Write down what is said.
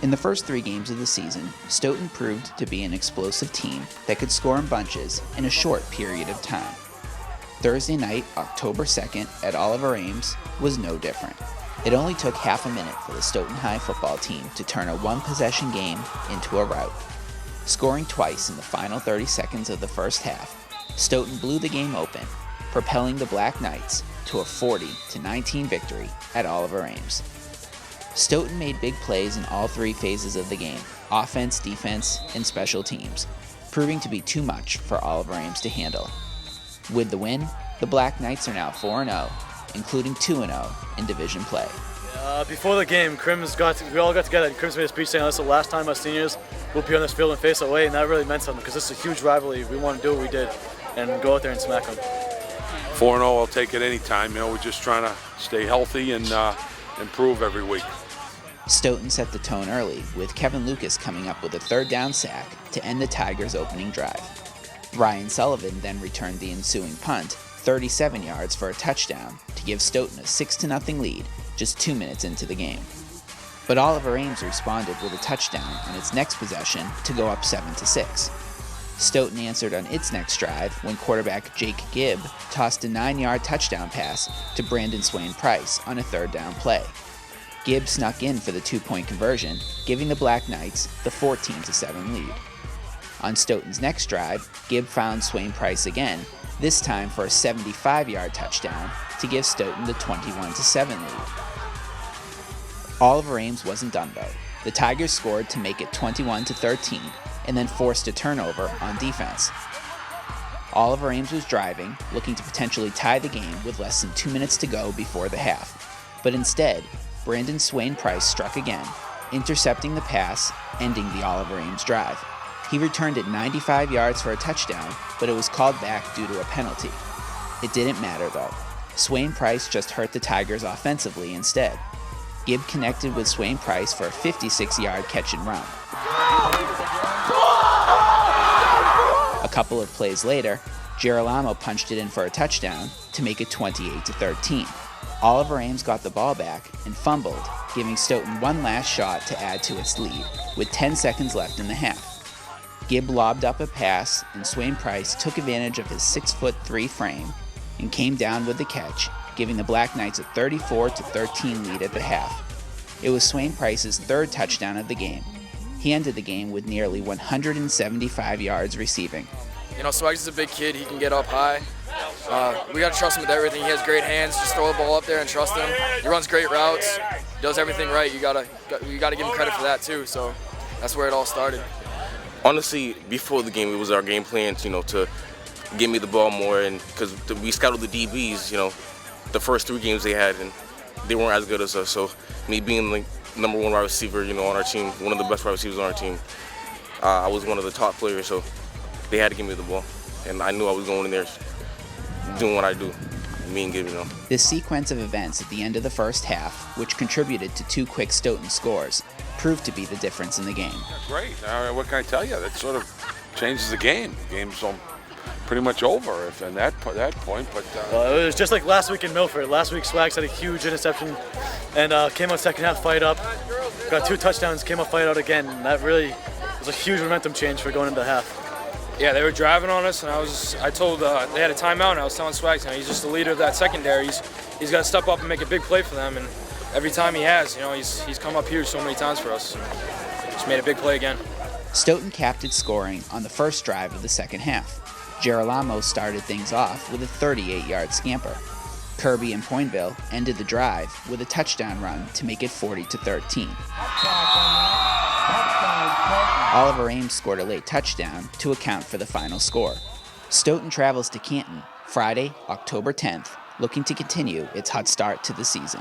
In the first 3 games of the season, Stoughton proved to be an explosive team that could score in bunches in a short period of time. Thursday night, October 2nd, at Oliver Ames was no different. It only took half a minute for the Stoughton High football team to turn a one-possession game into a rout. Scoring twice in the final 30 seconds of the first half, Stoughton blew the game open, propelling the Black Knights to a 40-19 victory at Oliver Ames. Stoughton made big plays in all 3 phases of the game: offense, defense, and special teams, proving to be too much for Oliver Ames to handle. With the win, the Black Knights are now 4-0, including 2-0 in division play. Before the game, we all got together and Crimmins made a speech saying this is the last time us seniors will be on this field and face away, and that really meant something because this is a huge rivalry. We want to do what we did and go out there and smack them. 4-0, I'll take it anytime. We're just trying to stay healthy and improve every week. Stoughton set the tone early, with Kevin Lucas coming up with a 3rd down sack to end the Tigers' opening drive. Ryan Sullivan then returned the ensuing punt 37 yards for a touchdown to give Stoughton a 6-0 lead just 2 minutes into the game. But Oliver Ames responded with a touchdown on its next possession to go up 7-6. Stoughton answered on its next drive when quarterback Jake Gibb tossed a 9-yard touchdown pass to Brandon Swain-Price on a 3rd down play. Gibb snuck in for the 2-point conversion, giving the Black Knights the 14-7 lead. On Stoughton's next drive, Gibb found Swain-Price again, this time for a 75-yard touchdown to give Stoughton the 21-7 lead. Oliver Ames wasn't done though. The Tigers scored to make it 21-13 and then forced a turnover on defense. Oliver Ames was driving, looking to potentially tie the game with less than 2 minutes to go before the half. But instead, Brandon Swain-Price struck again, intercepting the pass, ending the Oliver Ames drive. He returned it 95 yards for a touchdown, but it was called back due to a penalty. It didn't matter though. Swain-Price just hurt the Tigers offensively instead. Gibb connected with Swain-Price for a 56-yard catch and run. A couple of plays later, Girolamo punched it in for a touchdown to make it 28-13. Oliver Ames got the ball back and fumbled, giving Stoughton one last shot to add to its lead, with 10 seconds left in the half. Gibb lobbed up a pass, and Swain-Price took advantage of his 6'3" frame and came down with the catch, giving the Black Knights a 34-13 lead at the half. It was Swain-Price's 3rd touchdown of the game. He ended the game with nearly 175 yards receiving. Swags is a big kid. He can get up high. We got to trust him with everything. He has great hands. Just throw the ball up there and trust him. He runs great routes. He does everything right. You gotta give him credit for that too. So that's where it all started. Honestly, before the game, it was our game plan, to give me the ball more, and because we scouted the DBs, the first 3 games they had, and they weren't as good as us. So me being the number 1 wide receiver, on our team, one of the best wide receivers on our team, I was one of the top players. So they had to give me the ball, and I knew I was going in there doing what I do, me and Gibb, This sequence of events at the end of the first half, which contributed to 2 quick Stoughton scores, proved to be the difference in the game. Great. What can I tell you? That sort of changes the game. The game's pretty much over at that point. But it was just like last week in Milford. Last week, Swags had a huge interception and came out second half, fight up. Got 2 touchdowns, came out, fight out again. And that really was a huge momentum change for going into the half. Yeah, they were driving on us, and I told they had a timeout, and I was telling Swags, he's just the leader of that secondary. He's got to step up and make a big play for them, and every time he has, he's come up here so many times for us. Just made a big play again. Stoughton capped its scoring on the first drive of the second half. Girolamo started things off with a 38-yard scamper. Kirby and Pointville ended the drive with a touchdown run to make it 40-13. Oliver Ames scored a late touchdown to account for the final score. Stoughton travels to Canton Friday, October 10th, looking to continue its hot start to the season.